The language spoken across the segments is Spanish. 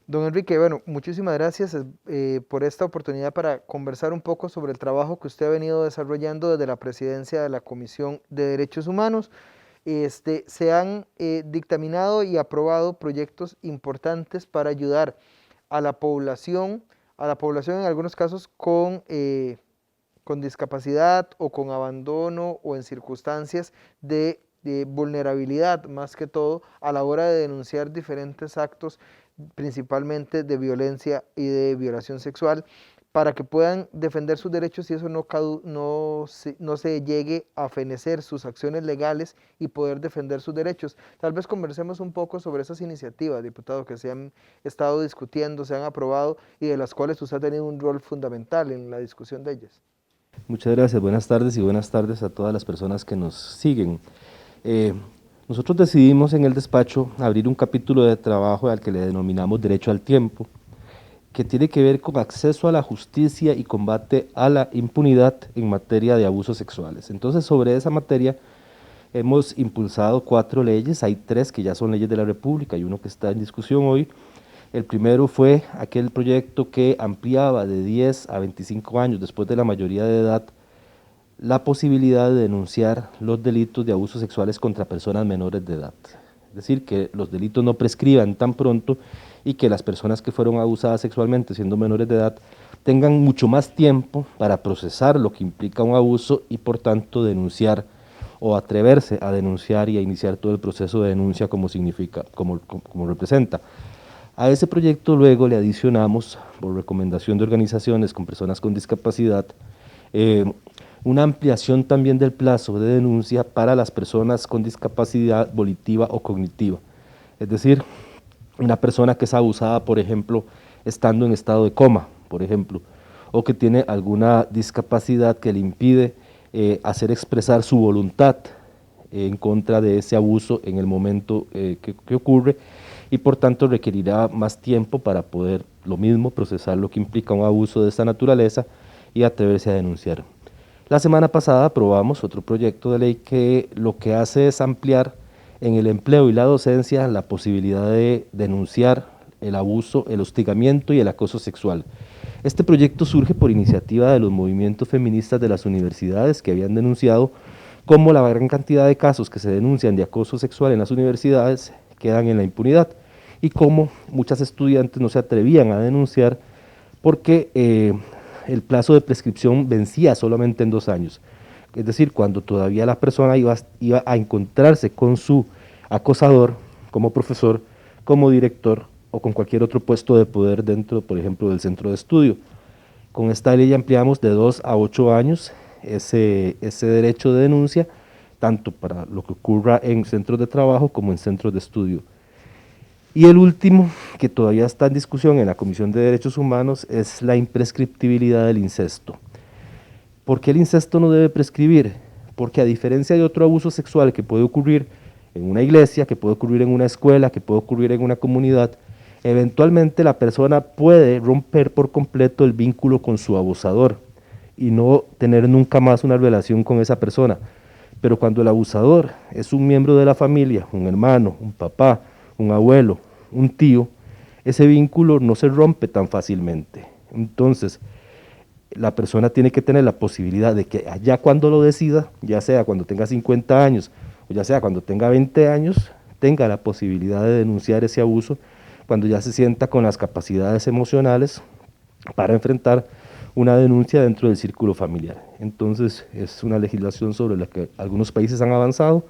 Don Enrique, bueno, muchísimas gracias por esta oportunidad para conversar un poco sobre el trabajo que usted ha venido desarrollando desde la presidencia de la Comisión de Derechos Humanos. Se han dictaminado y aprobado proyectos importantes para ayudar a la población, en algunos casos con discapacidad o con abandono o en circunstancias de vulnerabilidad, más que todo, a la hora de denunciar diferentes actos, principalmente de violencia y de violación sexual, para que puedan defender sus derechos y eso no se llegue a fenecer sus acciones legales y poder defender sus derechos. Tal vez conversemos un poco sobre esas iniciativas, diputado, que se han estado discutiendo, se han aprobado y de las cuales usted ha tenido un rol fundamental en la discusión de ellas. Muchas gracias, buenas tardes y buenas tardes a todas las personas que nos siguen. Eh, Nosotros decidimos en el despacho abrir un capítulo de trabajo al que le denominamos Derecho al Tiempo, que tiene que ver con acceso a la justicia y combate a la impunidad en materia de abusos sexuales. Entonces, sobre esa materia hemos impulsado 4 leyes, hay 3 que ya son leyes de la República y uno que está en discusión hoy. El primero fue aquel proyecto que ampliaba de 10 a 25 años después de la mayoría de edad la posibilidad de denunciar los delitos de abusos sexuales contra personas menores de edad. Es decir, que los delitos no prescriban tan pronto y que las personas que fueron abusadas sexualmente siendo menores de edad tengan mucho más tiempo para procesar lo que implica un abuso y por tanto denunciar o atreverse a denunciar y a iniciar todo el proceso de denuncia como significa, como representa. A ese proyecto luego le adicionamos, por recomendación de organizaciones con personas con discapacidad, eh, una ampliación también del plazo de denuncia para las personas con discapacidad volitiva o cognitiva. Es decir, una persona que es abusada, por ejemplo, estando en estado de coma, por ejemplo, o que tiene alguna discapacidad que le impide hacer expresar su voluntad en contra de ese abuso en el momento que ocurre y por tanto requerirá más tiempo para poder lo mismo procesar lo que implica un abuso de esta naturaleza y atreverse a denunciar. La semana pasada aprobamos otro proyecto de ley que lo que hace es ampliar en el empleo y la docencia la posibilidad de denunciar el abuso, el hostigamiento y el acoso sexual. Este proyecto surge por iniciativa de los movimientos feministas de las universidades que habían denunciado cómo la gran cantidad de casos que se denuncian de acoso sexual en las universidades quedan en la impunidad y cómo muchas estudiantes no se atrevían a denunciar porque el plazo de prescripción vencía solamente en 2 años. Es decir, cuando todavía la persona iba a encontrarse con su acosador como profesor, como director o con cualquier otro puesto de poder dentro, por ejemplo, del centro de estudio. Con esta ley ampliamos de 2 a 8 años ese derecho de denuncia, tanto para lo que ocurra en centros de trabajo como en centros de estudio. Y el último, que todavía está en discusión en la Comisión de Derechos Humanos, es la imprescriptibilidad del incesto. ¿Por qué el incesto no debe prescribir? Porque a diferencia de otro abuso sexual que puede ocurrir en una iglesia, que puede ocurrir en una escuela, que puede ocurrir en una comunidad, eventualmente la persona puede romper por completo el vínculo con su abusador y no tener nunca más una relación con esa persona. Pero cuando el abusador es un miembro de la familia, un hermano, un papá, un abuelo, un tío, ese vínculo no se rompe tan fácilmente. Entonces, la persona tiene que tener la posibilidad de que allá cuando lo decida, ya sea cuando tenga 50 años o ya sea cuando tenga 20 años, tenga la posibilidad de denunciar ese abuso cuando ya se sienta con las capacidades emocionales para enfrentar una denuncia dentro del círculo familiar. Entonces es una legislación sobre la que algunos países han avanzado,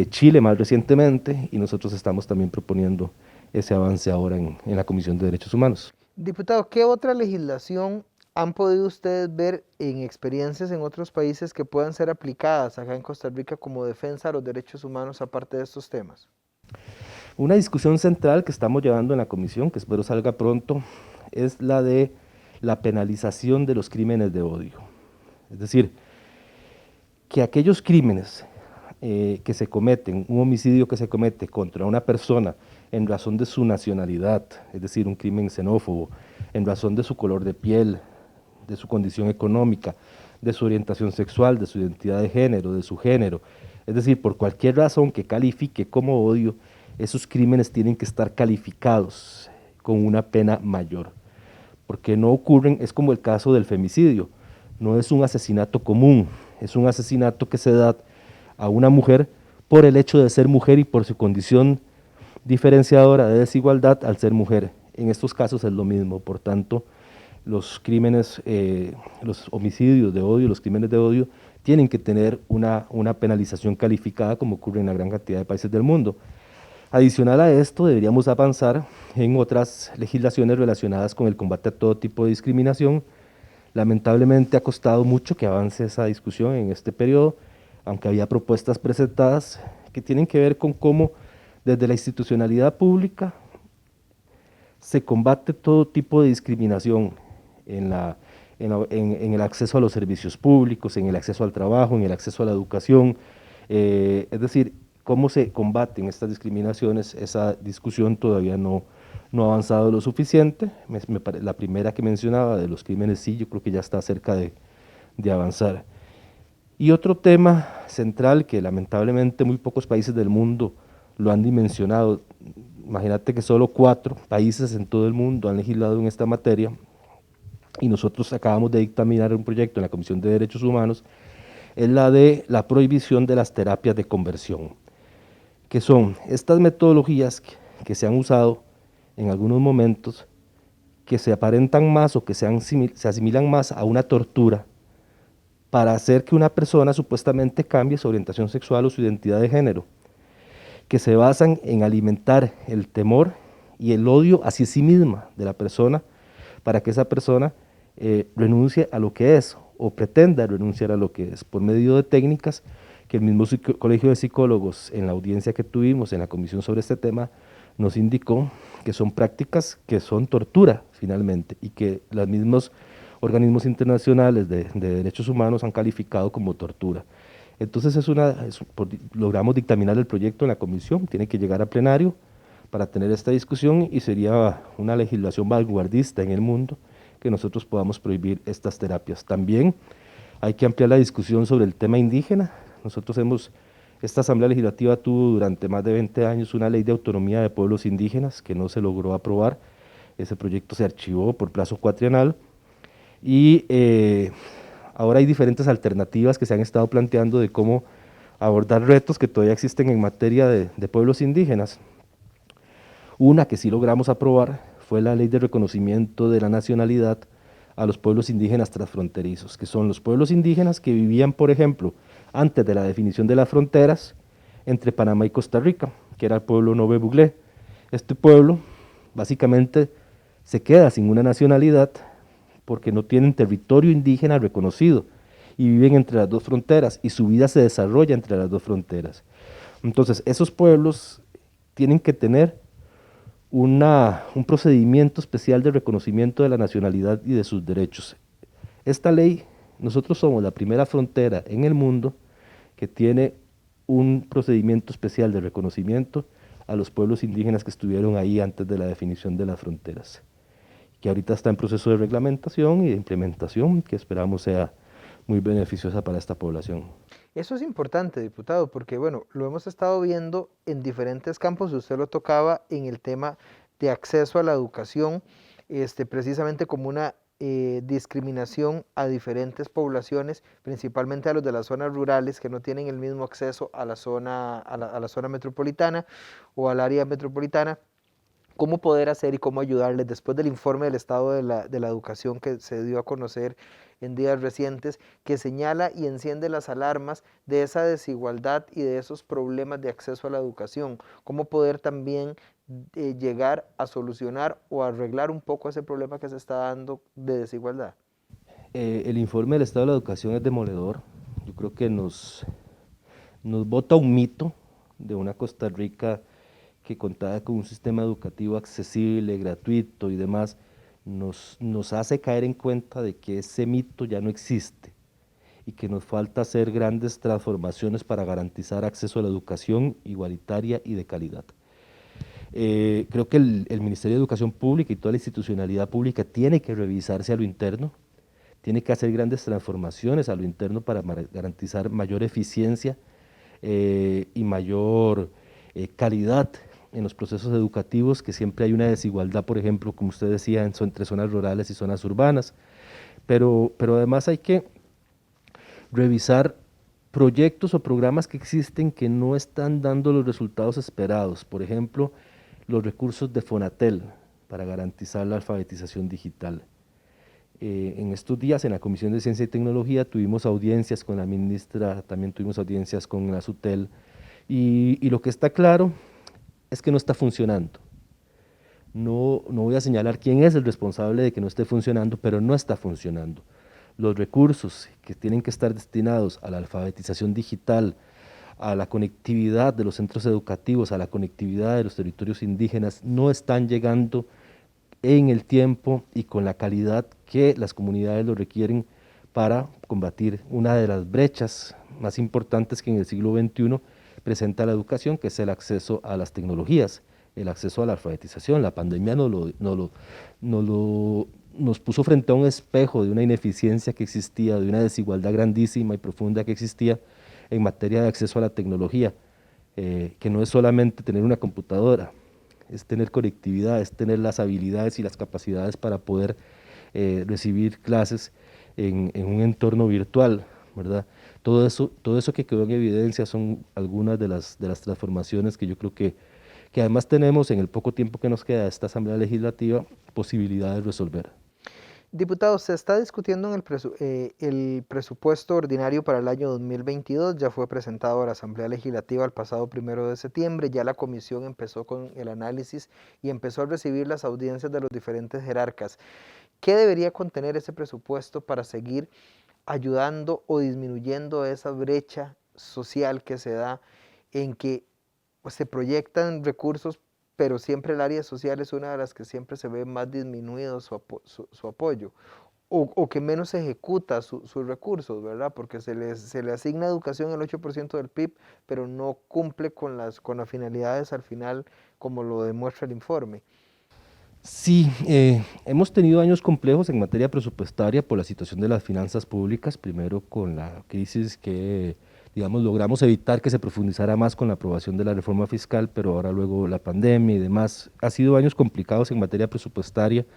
Chile más recientemente, y nosotros estamos también proponiendo ese avance ahora en la Comisión de Derechos Humanos. Diputado, ¿qué otra legislación han podido ustedes ver en experiencias en otros países que puedan ser aplicadas acá en Costa Rica como defensa de los derechos humanos aparte de estos temas? Una discusión central que estamos llevando en la comisión, que espero salga pronto, es la de la penalización de los crímenes de odio. Es decir, que aquellos crímenes que se cometen, un homicidio que se comete contra una persona en razón de su nacionalidad, es decir, un crimen xenófobo, en razón de su color de piel, de su condición económica, de su orientación sexual, de su identidad de género, es decir, por cualquier razón que califique como odio, esos crímenes tienen que estar calificados con una pena mayor. Porque no ocurren, es como el caso del femicidio, no es un asesinato común, es un asesinato que se da a una mujer por el hecho de ser mujer y por su condición diferenciadora de desigualdad al ser mujer. En estos casos es lo mismo, por tanto, los crímenes, los homicidios de odio, los crímenes de odio, tienen que tener una penalización calificada como ocurre en la gran cantidad de países del mundo. Adicional a esto, deberíamos avanzar en otras legislaciones relacionadas con el combate a todo tipo de discriminación. Lamentablemente ha costado mucho que avance esa discusión en este periodo, aunque había propuestas presentadas que tienen que ver con cómo desde la institucionalidad pública se combate todo tipo de discriminación en el acceso a los servicios públicos, en el acceso al trabajo, en el acceso a la educación, es decir, cómo se combaten estas discriminaciones. Esa discusión todavía no ha avanzado lo suficiente. La primera que mencionaba de los crímenes, sí, yo creo que ya está cerca de avanzar. Y otro tema central que lamentablemente muy pocos países del mundo lo han dimensionado, imagínate que solo 4 países en todo el mundo han legislado en esta materia, y nosotros acabamos de dictaminar un proyecto en la Comisión de Derechos Humanos, es la de la prohibición de las terapias de conversión, que son estas metodologías que se han usado en algunos momentos, que se aparentan más o que se asimilan más a una tortura, para hacer que una persona supuestamente cambie su orientación sexual o su identidad de género, que se basan en alimentar el temor y el odio hacia sí misma de la persona, para que esa persona renuncie a lo que es o pretenda renunciar a lo que es, por medio de técnicas que el mismo Colegio de Psicólogos, en la audiencia que tuvimos en la comisión sobre este tema, nos indicó que son prácticas que son tortura finalmente, y que los mismos organismos internacionales de derechos humanos han calificado como tortura. Entonces logramos dictaminar el proyecto en la comisión, tiene que llegar a plenario para tener esta discusión, y sería una legislación vanguardista en el mundo que nosotros podamos prohibir estas terapias. También hay que ampliar la discusión sobre el tema indígena. Esta Asamblea Legislativa tuvo durante más de 20 años una ley de autonomía de pueblos indígenas que no se logró aprobar. Ese proyecto se archivó por plazo cuatrienal, y ahora hay diferentes alternativas que se han estado planteando de cómo abordar retos que todavía existen en materia de pueblos indígenas. Una que sí logramos aprobar fue la ley de reconocimiento de la nacionalidad a los pueblos indígenas transfronterizos, que son los pueblos indígenas que vivían, por ejemplo, antes de la definición de las fronteras entre Panamá y Costa Rica, que era el pueblo Nove Buglé. Este pueblo básicamente se queda sin una nacionalidad porque no tienen territorio indígena reconocido y viven entre las dos fronteras, y su vida se desarrolla entre las dos fronteras. Entonces, esos pueblos tienen que tener un procedimiento especial de reconocimiento de la nacionalidad y de sus derechos. Esta ley, nosotros somos la primera frontera en el mundo que tiene un procedimiento especial de reconocimiento a los pueblos indígenas que estuvieron ahí antes de la definición de las fronteras, que ahorita está en proceso de reglamentación y de implementación, que esperamos sea muy beneficiosa para esta población. Eso es importante, diputado, porque bueno, lo hemos estado viendo en diferentes campos. Usted lo tocaba en el tema de acceso a la educación, precisamente como una discriminación a diferentes poblaciones, principalmente a los de las zonas rurales que no tienen el mismo acceso a la zona metropolitana o al área metropolitana. Cómo poder hacer y cómo ayudarles después del informe del estado de la educación que se dio a conocer en días recientes, que señala y enciende las alarmas de esa desigualdad y de esos problemas de acceso a la educación. Cómo poder también llegar a solucionar o arreglar un poco ese problema que se está dando de desigualdad. El informe del estado de la educación es demoledor. Yo creo que nos bota un mito de una Costa Rica que contaba con un sistema educativo accesible, gratuito y demás. Nos hace caer en cuenta de que ese mito ya no existe y que nos falta hacer grandes transformaciones para garantizar acceso a la educación igualitaria y de calidad. Creo que el Ministerio de Educación Pública y toda la institucionalidad pública tiene que revisarse a lo interno, tiene que hacer grandes transformaciones a lo interno para garantizar mayor eficiencia y mayor calidad en los procesos educativos, que siempre hay una desigualdad, por ejemplo, como usted decía, entre zonas rurales y zonas urbanas, pero además hay que revisar proyectos o programas que existen que no están dando los resultados esperados. Por ejemplo, los recursos de Fonatel para garantizar la alfabetización digital. En estos días en la Comisión de Ciencia y Tecnología tuvimos audiencias con la ministra, también tuvimos audiencias con la SUTEL, y lo que está claro es que no está funcionando. No voy a señalar quién es el responsable de que no esté funcionando, pero no está funcionando. Los recursos que tienen que estar destinados a la alfabetización digital, a la conectividad de los centros educativos, a la conectividad de los territorios indígenas, no están llegando en el tiempo y con la calidad que las comunidades lo requieren para combatir una de las brechas más importantes que en el siglo XXI presenta la educación, que es el acceso a las tecnologías, el acceso a la alfabetización. La pandemia nos puso frente a un espejo de una ineficiencia que existía, de una desigualdad grandísima y profunda que existía en materia de acceso a la tecnología, que no es solamente tener una computadora, es tener conectividad, es tener las habilidades y las capacidades para poder recibir clases en un entorno virtual, ¿verdad? Todo eso que quedó en evidencia son algunas de las transformaciones que yo creo que además tenemos en el poco tiempo que nos queda de esta Asamblea Legislativa posibilidad de resolver. Diputado, se está discutiendo en el presupuesto ordinario para el año 2022, ya fue presentado a la Asamblea Legislativa el pasado 1 de septiembre, ya la comisión empezó con el análisis y empezó a recibir las audiencias de los diferentes jerarcas. ¿Qué debería contener ese presupuesto para seguir ayudando o disminuyendo esa brecha social que se da en que se proyectan recursos, pero siempre el área social es una de las que siempre se ve más disminuido su apoyo, o que menos se ejecuta sus recursos, ¿verdad? Porque se le asigna educación el 8% del PIB, pero no cumple con las finalidades al final, como lo demuestra el informe. Sí, hemos tenido años complejos en materia presupuestaria por la situación de las finanzas públicas, primero con la crisis que, digamos, logramos evitar que se profundizara más con la aprobación de la reforma fiscal, pero ahora luego la pandemia y demás. Ha sido años complicados en materia presupuestaria.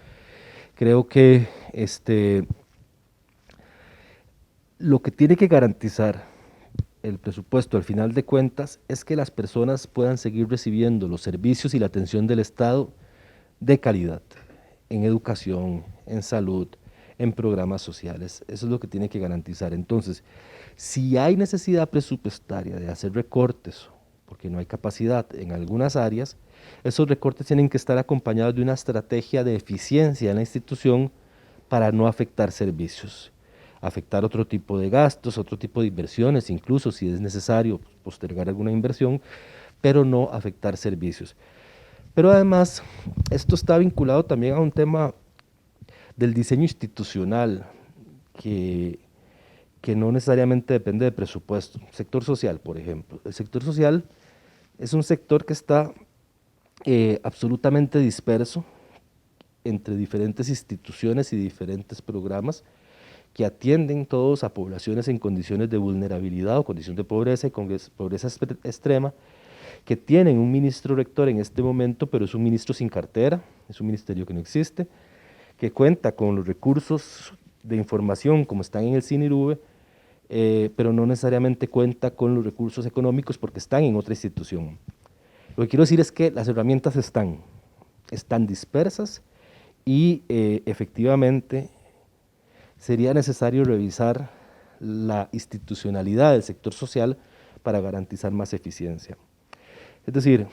Creo que lo que tiene que garantizar el presupuesto al final de cuentas es que las personas puedan seguir recibiendo los servicios y la atención del Estado de calidad, en educación, en salud, en programas sociales. Eso es lo que tiene que garantizar. Entonces, si hay necesidad presupuestaria de hacer recortes, porque no hay capacidad en algunas áreas, esos recortes tienen que estar acompañados de una estrategia de eficiencia en la institución para no afectar servicios, afectar otro tipo de gastos, otro tipo de inversiones, incluso si es necesario postergar alguna inversión, pero no afectar servicios. Pero además, esto está vinculado también a un tema del diseño institucional que, que no necesariamente depende de presupuesto. Sector social, por ejemplo. El sector social es un sector que está absolutamente disperso entre diferentes instituciones y diferentes programas que atienden todos a poblaciones en condiciones de vulnerabilidad o condición de pobreza y con pobreza extrema, que tienen un ministro rector en este momento, pero es un ministro sin cartera, es un ministerio que no existe, que cuenta con los recursos de información como están en el CINIRUVE, pero no necesariamente cuenta con los recursos económicos porque están en otra institución. Lo que quiero decir es que las herramientas están dispersas y efectivamente sería necesario revisar la institucionalidad del sector social para garantizar más eficiencia. Es decir,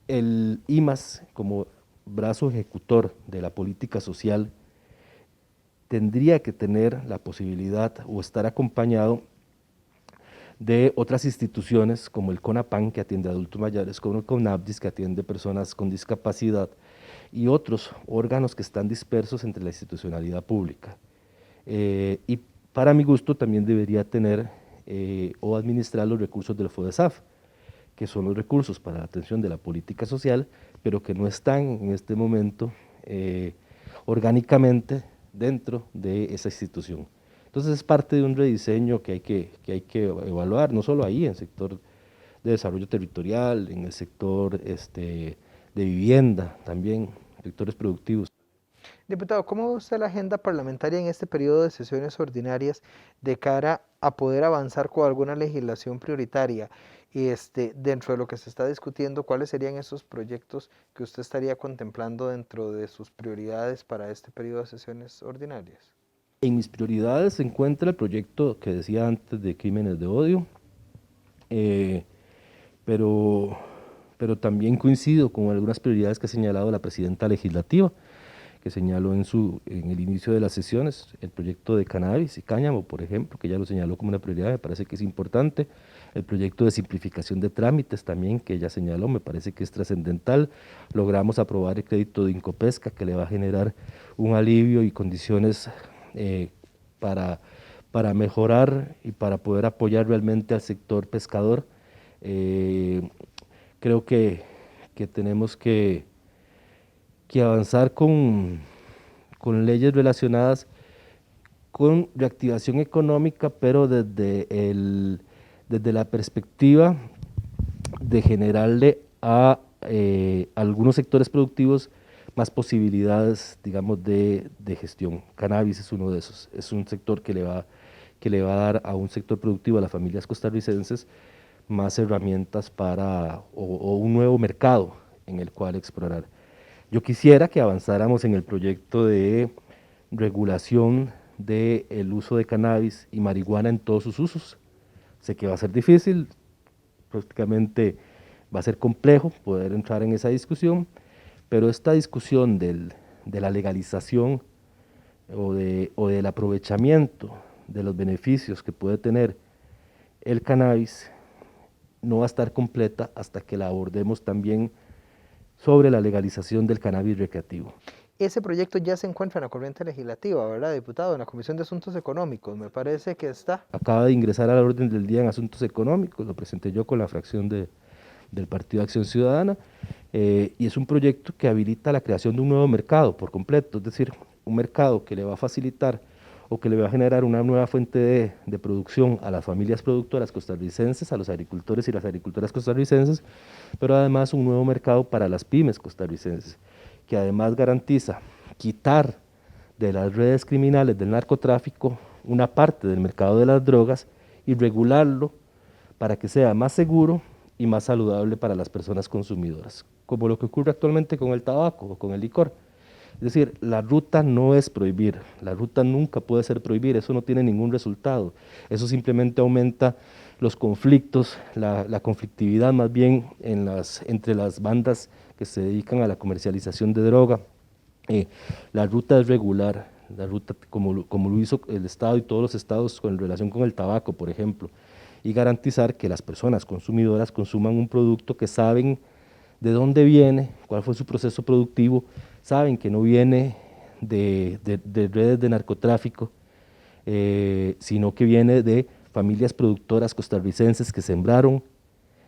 el IMAS como brazo ejecutor de la política social tendría que tener la posibilidad o estar acompañado de otras instituciones como el CONAPAN, que atiende a adultos mayores, como el CONAPDIS, que atiende personas con discapacidad, y otros órganos que están dispersos entre la institucionalidad pública. Y para mi gusto también debería tener o administrar los recursos del FODESAF, que son los recursos para la atención de la política social, pero que no están en este momento orgánicamente dentro de esa institución. Entonces es parte de un rediseño que hay que evaluar, no solo ahí en el sector de desarrollo territorial, en el sector de vivienda también, sectores productivos. Diputado, ¿cómo ve usted la agenda parlamentaria en este periodo de sesiones ordinarias de cara a poder avanzar con alguna legislación prioritaria? Dentro de lo que se está discutiendo, ¿cuáles serían esos proyectos que usted estaría contemplando dentro de sus prioridades para este periodo de sesiones ordinarias? En mis prioridades se encuentra el proyecto que decía antes de crímenes de odio, eh, pero, pero también coincido con algunas prioridades que ha señalado la presidenta legislativa, que señaló en el inicio de las sesiones, el proyecto de cannabis y cáñamo, por ejemplo, que ya lo señaló como una prioridad, me parece que es importante, el proyecto de simplificación de trámites también, que ella señaló, me parece que es trascendental, logramos aprobar el crédito de Incopesca, que le va a generar un alivio y condiciones para, para mejorar y para poder apoyar realmente al sector pescador. Creo que tenemos que avanzar con leyes relacionadas con reactivación económica, pero desde la perspectiva de generarle a algunos sectores productivos más posibilidades, digamos, de gestión. Cannabis es uno de esos, es un sector que le va a dar a un sector productivo, a las familias costarricenses, más herramientas o un nuevo mercado en el cual explorar. Yo quisiera que avanzáramos en el proyecto de regulación del uso de cannabis y marihuana en todos sus usos. Sé que va a ser difícil, prácticamente va a ser complejo poder entrar en esa discusión, pero esta discusión de la legalización o del aprovechamiento de los beneficios que puede tener el cannabis no va a estar completa hasta que la abordemos también sobre la legalización del cannabis recreativo. Ese proyecto ya se encuentra en la corriente legislativa, ¿verdad, diputado? En la Comisión de Asuntos Económicos, me parece que está. Acaba de ingresar a la orden del día en asuntos económicos, lo presenté yo con la fracción del Partido de Acción Ciudadana, y es un proyecto que habilita la creación de un nuevo mercado por completo, es decir, un mercado que le va a facilitar o que le va a generar una nueva fuente de producción a las familias productoras costarricenses, a los agricultores y las agricultoras costarricenses, pero además un nuevo mercado para las pymes costarricenses, que además garantiza quitar de las redes criminales del narcotráfico una parte del mercado de las drogas y regularlo para que sea más seguro y más saludable para las personas consumidoras, como lo que ocurre actualmente con el tabaco o con el licor. Es decir, la ruta no es prohibir, la ruta nunca puede ser prohibir, eso no tiene ningún resultado, eso simplemente aumenta los conflictos, la conflictividad más bien entre las bandas que se dedican a la comercialización de droga. La ruta es regular, la ruta como lo hizo el Estado y todos los estados en relación con el tabaco, por ejemplo, y garantizar que las personas consumidoras consuman un producto que saben de dónde viene, cuál fue su proceso productivo, saben que no viene de redes de narcotráfico, sino que viene de familias productoras costarricenses que sembraron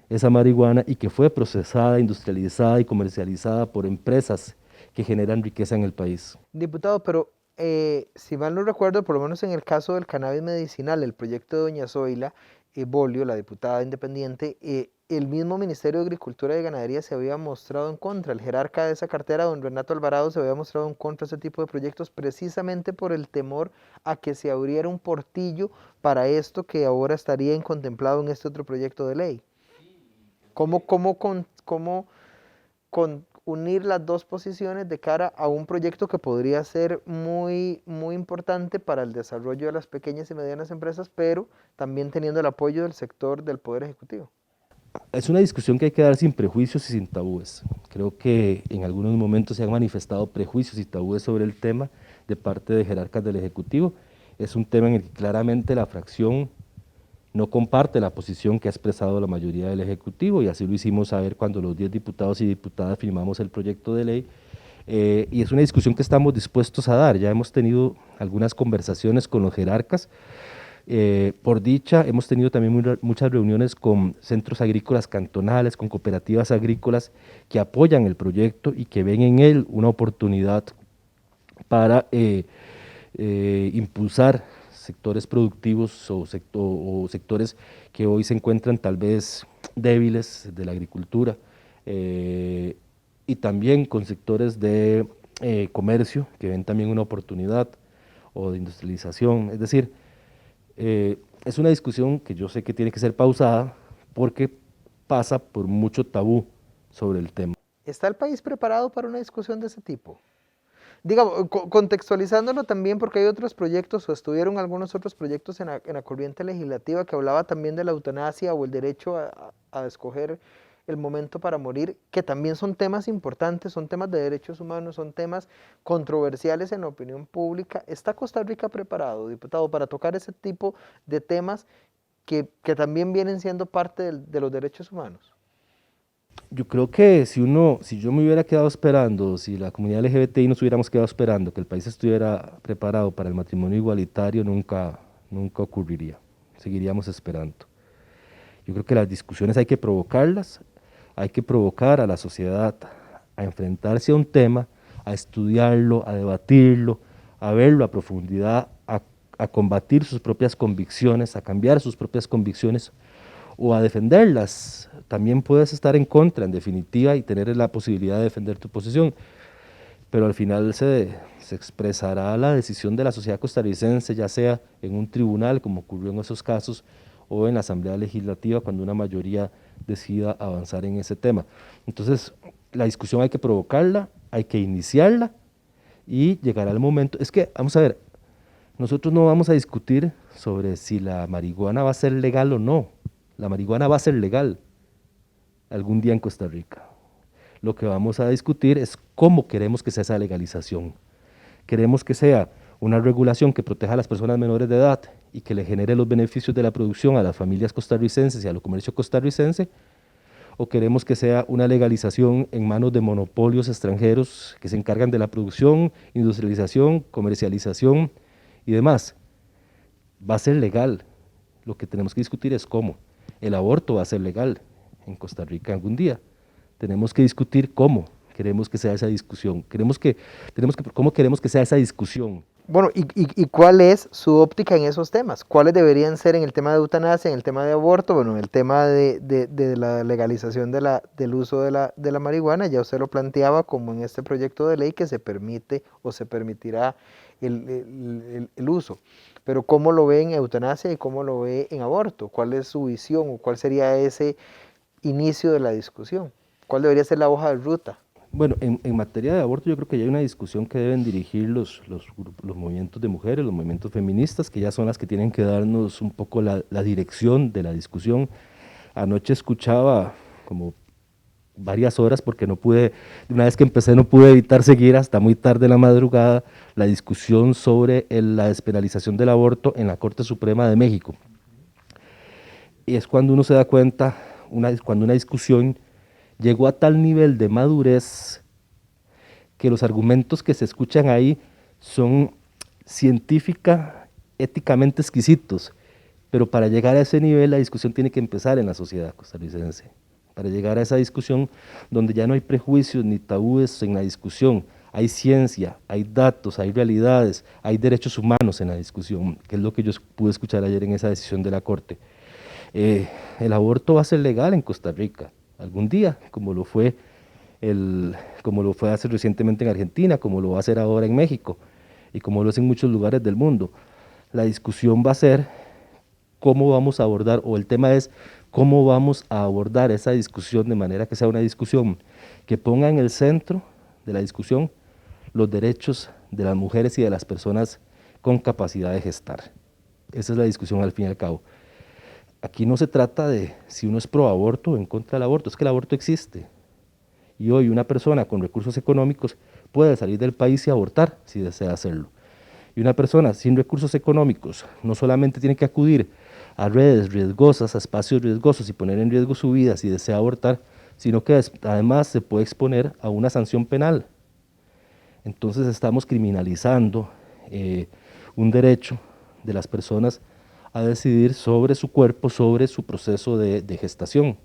esa marihuana y que fue procesada, industrializada y comercializada por empresas que generan riqueza en el país. Diputado, pero si mal no recuerdo, por lo menos en el caso del cannabis medicinal, el proyecto de doña Zoila Bolio, la diputada independiente, el mismo Ministerio de Agricultura y Ganadería se había mostrado en contra. El jerarca de esa cartera, don Renato Alvarado, se había mostrado en contra de ese tipo de proyectos precisamente por el temor a que se abriera un portillo para esto que ahora estaría contemplado en este otro proyecto de ley. ¿Cómo unir las dos posiciones de cara a un proyecto que podría ser muy, muy importante para el desarrollo de las pequeñas y medianas empresas, pero también teniendo el apoyo del sector del Poder Ejecutivo? Es una discusión que hay que dar sin prejuicios y sin tabúes. Creo que en algunos momentos se han manifestado prejuicios y tabúes sobre el tema de parte de jerarcas del Ejecutivo. Es un tema en el que claramente la fracción no comparte la posición que ha expresado la mayoría del Ejecutivo, y así lo hicimos saber cuando los 10 diputados y diputadas firmamos el proyecto de ley, y es una discusión que estamos dispuestos a dar. Ya hemos tenido algunas conversaciones con los jerarcas, por dicha hemos tenido también muchas reuniones con centros agrícolas cantonales, con cooperativas agrícolas que apoyan el proyecto y que ven en él una oportunidad para impulsar sectores productivos o sectores que hoy se encuentran tal vez débiles de la agricultura, y también con sectores de comercio que ven también una oportunidad, o de industrialización. Es decir, es una discusión que yo sé que tiene que ser pausada porque pasa por mucho tabú sobre el tema. ¿Está el país preparado para una discusión de ese tipo? Digamos, contextualizándolo también, porque hay otros proyectos, o estuvieron algunos otros proyectos en la corriente legislativa que hablaba también de la eutanasia o el derecho a escoger el momento para morir, que también son temas importantes, son temas de derechos humanos, son temas controversiales en la opinión pública. ¿Está Costa Rica preparado, diputado, para tocar ese tipo de temas que también vienen siendo parte de los derechos humanos? Yo creo que si yo me hubiera quedado esperando, si la comunidad LGBTI nos hubiéramos quedado esperando que el país estuviera preparado para el matrimonio igualitario, nunca ocurriría. Seguiríamos esperando. Yo creo que las discusiones hay que provocarlas, hay que provocar a la sociedad a enfrentarse a un tema, a estudiarlo, a debatirlo, a verlo a profundidad, a combatir sus propias convicciones, a cambiar sus propias convicciones o a defenderlas. También puedes estar en contra, en definitiva, y tener la posibilidad de defender tu posición, pero al final se expresará la decisión de la sociedad costarricense, ya sea en un tribunal, como ocurrió en esos casos, o en la Asamblea Legislativa, cuando una mayoría decida avanzar en ese tema. Entonces, la discusión hay que provocarla, hay que iniciarla, y llegará el momento. Es que, vamos a ver, nosotros no vamos a discutir sobre si la marihuana va a ser legal o no. La marihuana va a ser legal algún día en Costa Rica. Lo que vamos a discutir es cómo queremos que sea esa legalización. Queremos que sea una regulación que proteja a las personas menores de edad y que le genere los beneficios de la producción a las familias costarricenses y al comercio costarricense, o queremos que sea una legalización en manos de monopolios extranjeros que se encargan de la producción, industrialización, comercialización y demás. Va a ser legal. Lo que tenemos que discutir es cómo. El aborto va a ser legal en Costa Rica algún día. Tenemos que discutir cómo queremos que sea esa discusión. ¿Cómo queremos que sea esa discusión? Bueno, ¿y cuál es su óptica en esos temas? ¿Cuáles deberían ser en el tema de eutanasia, en el tema de aborto, bueno, en el tema de la legalización del uso de la marihuana? Ya usted lo planteaba como en este proyecto de ley que se permite o se permitirá el uso. Pero ¿cómo lo ve en eutanasia y cómo lo ve en aborto? ¿Cuál es su visión o cuál sería ese inicio de la discusión? ¿Cuál debería ser la hoja de ruta? Bueno, en materia de aborto yo creo que ya hay una discusión que deben dirigir los movimientos de mujeres, los movimientos feministas, que ya son las que tienen que darnos un poco la dirección de la discusión. Anoche escuchaba como varias horas, porque no pude, una vez que empecé no pude evitar seguir hasta muy tarde en la madrugada, la discusión sobre la despenalización del aborto en la Corte Suprema de México. Y es cuando uno se da cuenta, cuando una discusión llegó a tal nivel de madurez que los argumentos que se escuchan ahí son científica, éticamente exquisitos, pero para llegar a ese nivel la discusión tiene que empezar en la sociedad costarricense, para llegar a esa discusión donde ya no hay prejuicios ni tabúes en la discusión, hay ciencia, hay datos, hay realidades, hay derechos humanos en la discusión, que es lo que yo pude escuchar ayer en esa decisión de la Corte. El aborto va a ser legal en Costa Rica algún día, como lo fue hace recientemente en Argentina, como lo va a hacer ahora en México y como lo es en muchos lugares del mundo. La discusión va a ser cómo vamos a abordar, o el tema es cómo vamos a abordar esa discusión de manera que sea una discusión que ponga en el centro de la discusión los derechos de las mujeres y de las personas con capacidad de gestar. Esa es la discusión al fin y al cabo. Aquí no se trata de si uno es pro aborto o en contra del aborto, es que el aborto existe. Y hoy una persona con recursos económicos puede salir del país y abortar si desea hacerlo. Y una persona sin recursos económicos no solamente tiene que acudir a redes riesgosas, a espacios riesgosos y poner en riesgo su vida si desea abortar, sino que además se puede exponer a una sanción penal. Entonces estamos criminalizando un derecho de las personas a decidir sobre su cuerpo, sobre su proceso de gestación.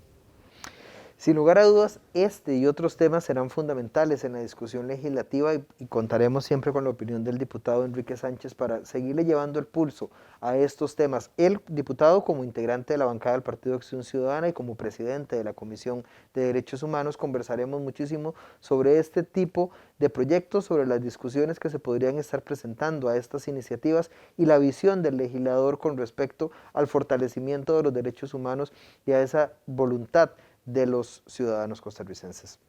Sin lugar a dudas, este y otros temas serán fundamentales en la discusión legislativa y contaremos siempre con la opinión del diputado Enrique Sánchez para seguirle llevando el pulso a estos temas. El diputado, como integrante de la bancada del Partido Acción Ciudadana y como presidente de la Comisión de Derechos Humanos, conversaremos muchísimo sobre este tipo de proyectos, sobre las discusiones que se podrían estar presentando a estas iniciativas y la visión del legislador con respecto al fortalecimiento de los derechos humanos y a esa voluntad de los ciudadanos costarricenses.